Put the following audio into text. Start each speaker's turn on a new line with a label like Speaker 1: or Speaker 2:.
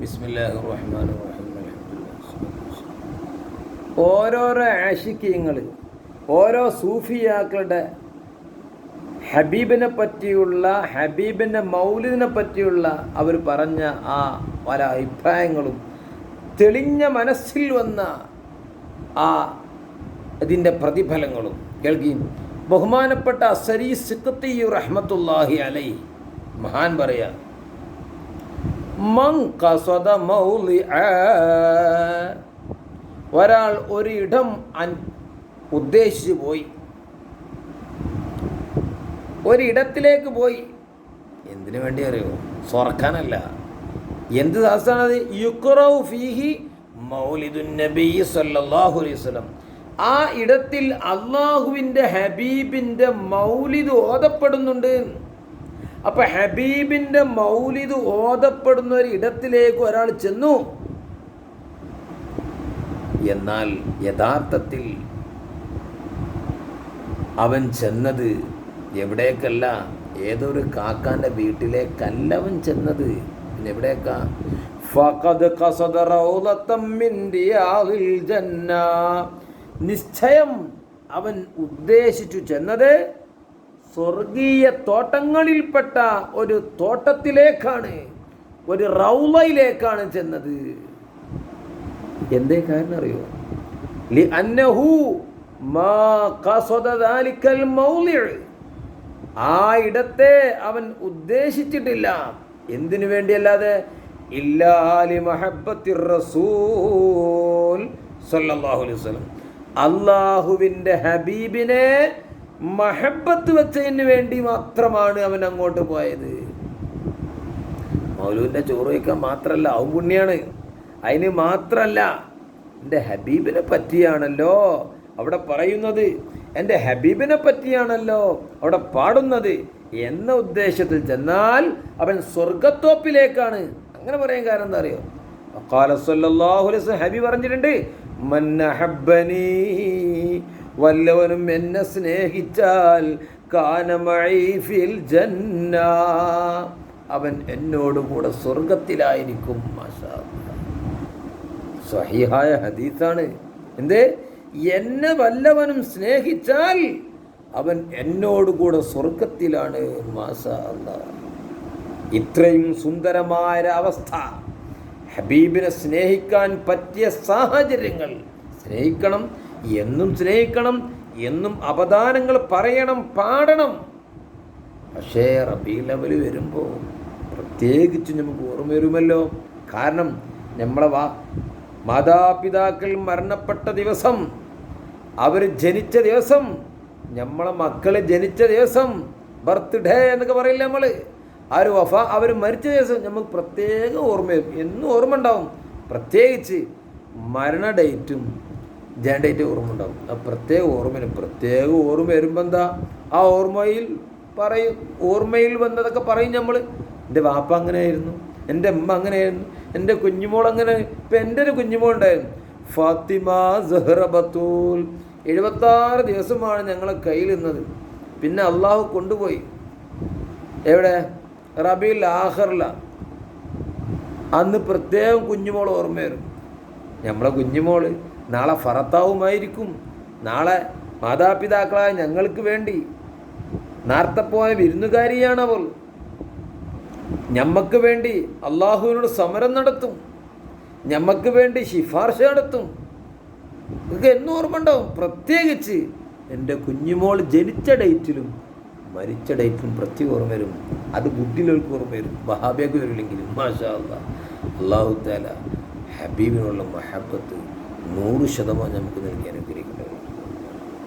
Speaker 1: ബിസ്മില്ലാഹിർ റഹ്മാനിർ റഹീം. ഓരോരോ ആശിക്യങ്ങൾ, ഓരോ സൂഫിയാക്കളുടെ ഹബീബിനെ പറ്റിയുള്ള, ഹബീബിൻ്റെ മൗലിദിനെ പറ്റിയുള്ള അവർ പറഞ്ഞ ആ പല അഭിപ്രായങ്ങളും തെളിഞ്ഞ മനസ്സിൽ വന്ന ആ ഇതിൻ്റെ പ്രതിഫലങ്ങളും കേൾക്കുകയും. ബഹുമാനപ്പെട്ട അസ്സരി സിഖ്തി റഹ്മത്തുള്ളാഹി അലൈഹി മഹാൻ പറയാ, മൻ ഖസദ മൗളിഅ, ഒരാൾ ഒരിടം ഉദ്ദേശിച്ചു പോയി, ഒരിടത്തിലേക്ക് പോയി. എന്തിനു വേണ്ടി അറിയോ? സ്വർക്കാനല്ല. എന്ത് ദാസാണത്? യുഖ്റഉ ഫീഹി മൗലിദുൻ നബി സല്ലല്ലാഹു അലൈഹി വസല്ലം. ആ ഇടത്തിൽ അള്ളാഹുവിൻ്റെ ഹബീബിൻ്റെ മൗലിദ് ഓതപ്പെടുന്നുണ്ട്. അപ്പം ഹബീബിൻ്റെ മൗലിദ് ഓതപ്പെടുന്ന ഒരു ഇടത്തിലേക്ക് ഒരാൾ ചെന്നു. എന്നാൽ യഥാർത്ഥത്തിൽ അവൻ ചെന്നത് എവിടേക്കല്ല, ഏതൊരു കാക്കാൻ്റെ വീട്ടിലേക്കല്ല അവൻ ചെന്നത്. പിന്നെ എവിടേക്കാ? ഫഖദ് ഖസദ റൗളത്തം മിൻ റിയാദിൽ ജന്ന. നിശ്ചയം അവൻ ഉദ്ദേശിച്ചു ചെന്നത് സ്വർഗീയ തോട്ടങ്ങളിൽപ്പെട്ട ഒരു തോട്ടത്തിലേക്കാണ്, ഒരു റൗളയിലേക്കാണ് ചെന്നത്. എന്തേ കാരണം അറിയോ? ലി അന്നഹു മാ ഖസദ ദാലിക്കൽ മൗളിഅ. ആ ഇടത്തെ അവൻ ഉദ്ദേശിച്ചിട്ടില്ല. എന്തിനു വേണ്ടിയല്ലാതെ? ഇല്ലാ ലി മഹബ്ബത്തിർ റസൂൽ സല്ലല്ലാഹു അലൈഹി വസല്ലം. അള്ളാഹുവിൻ്റെ ഹബീബിനെ മഹബത്ത് വെച്ചതിന് വേണ്ടി മാത്രമാണ് അവൻ അങ്ങോട്ട് പോയത്. മൗലൂദിൻ്റെ ചോറ് വയ്ക്കാൻ മാത്രമല്ല, അവൻ പുണ്യാണ്. അതിന് മാത്രമല്ല, എൻ്റെ ഹബീബിനെ പറ്റിയാണല്ലോ അവിടെ പറയുന്നത്, എൻ്റെ ഹബീബിനെ പറ്റിയാണല്ലോ അവിടെ പാടുന്നത് എന്ന ഉദ്ദേശത്തിൽ ചെന്നാൽ അവൻ സ്വർഗത്തോപ്പിലേക്കാണ്. അങ്ങനെ പറയാൻ കാരണം എന്താ അറിയോ? ഖാല സല്ലല്ലാഹു അലൈഹി വസല്ലം, ഹബീബ് പറഞ്ഞിട്ടുണ്ട്, മൻ അഹബ്ബനി, വല്ലവനും എന്നെ സ്നേഹിച്ചാൽ കാന മഈ ഫിൽ ജന്ന, അവൻ എന്നോടുകൂടെ സ്വർഗത്തിലായിരിക്കും. മാഷാ അല്ലാഹ്, സ്വഹീഹായ ഹദീസാണ്. എന്തേ? എന്നെ വല്ലവനും സ്നേഹിച്ചാൽ അവൻ എന്നോടുകൂടെ സ്വർഗത്തിലാണ്. മാഷാ അല്ലാഹ്, ഇത്രയും സുന്ദരമായ അവസ്ഥ, ഹബീബിനെ സ്നേഹിക്കാൻ പറ്റിയ സാഹചര്യങ്ങൾ. സ്നേഹിക്കണം, എന്നും സ്നേഹിക്കണം, എന്നും അപദാനങ്ങൾ പറയണം, പാടണം. പക്ഷേ റബീഉൽ അവ്വൽ വരുമ്പോൾ പ്രത്യേകിച്ച് നമുക്ക് ഓർമ്മ വരുമല്ലോ. കാരണം നമ്മളെ മാതാപിതാക്കൾ മരണപ്പെട്ട ദിവസം, അവർ ജനിച്ച ദിവസം, നമ്മളെ മക്കൾ ജനിച്ച ദിവസം, ബർത്ത്ഡേ എന്നൊക്കെ പറയില്ല നമ്മൾ. ആ ഒരു അവർ മരിച്ച ദിവസം നമുക്ക് പ്രത്യേക ഓർമ്മ വരും. എന്നും ഓർമ്മ ഉണ്ടാവും. പ്രത്യേകിച്ച് മരണ ഡേറ്റും ഡേറ്റ് ഓർമ്മ ഉണ്ടാവും. ആ പ്രത്യേക ഓർമ്മ വരുമ്പോൾ എന്താ? ആ ഓർമ്മയിൽ വന്നതൊക്കെ പറയും നമ്മൾ. എൻ്റെ വാപ്പ അങ്ങനെയായിരുന്നു, എൻ്റെ അമ്മ അങ്ങനെയായിരുന്നു, എൻ്റെ കുഞ്ഞുമോൾ അങ്ങനെ. ഇപ്പം എൻ്റെ ഒരു കുഞ്ഞുമോൾ ഉണ്ടായിരുന്നു, ഫാത്തിമ സഹ്റ ബത്തൂൽ. 76 ദിവസമാണ് ഞങ്ങളെ കയ്യിൽ നിന്നത്. പിന്നെ അള്ളാഹു കൊണ്ടുപോയി. എവിടെ? റബീഉൽ ആഖിറില. അന്ന് പ്രത്യേകം കുഞ്ഞുമോൾ ഓർമ്മ വരും. നമ്മളെ കുഞ്ഞുമോൾ നാളെ ഫറത്താവുമായിരിക്കും. നാളെ മാതാപിതാക്കളായ ഞങ്ങൾക്ക് വേണ്ടി നേരത്തെ പോയ വിരുന്നുകാരിയാണവൾ. ഞമ്മക്ക് വേണ്ടി അള്ളാഹുവിനോട് സമരം നടത്തും, ഞമ്മക്ക് വേണ്ടി ശിഫാർശ നടത്തും. ഇതൊക്കെ എന്നും ഓർമ്മ ഉണ്ടാവും. പ്രത്യേകിച്ച് എൻ്റെ കുഞ്ഞുമോൾ ജനിച്ച ഡേറ്റിലും മരിച്ച ഡേറ്റിലും പ്രത്യേക ഓർമ്മ വരും. അത് ബുദ്ധിയിലേക്ക് ഓർമ്മ വരും, വഹാബിയൊക്കെ വരില്ലെങ്കിലും. മാഷാ അല്ലാഹ്, അല്ലാഹു തആല ഹബീബിനുള്ള മഹബത്ത് 100% നമുക്ക് നൽകി അനുഗ്രഹിക്കുന്നത്.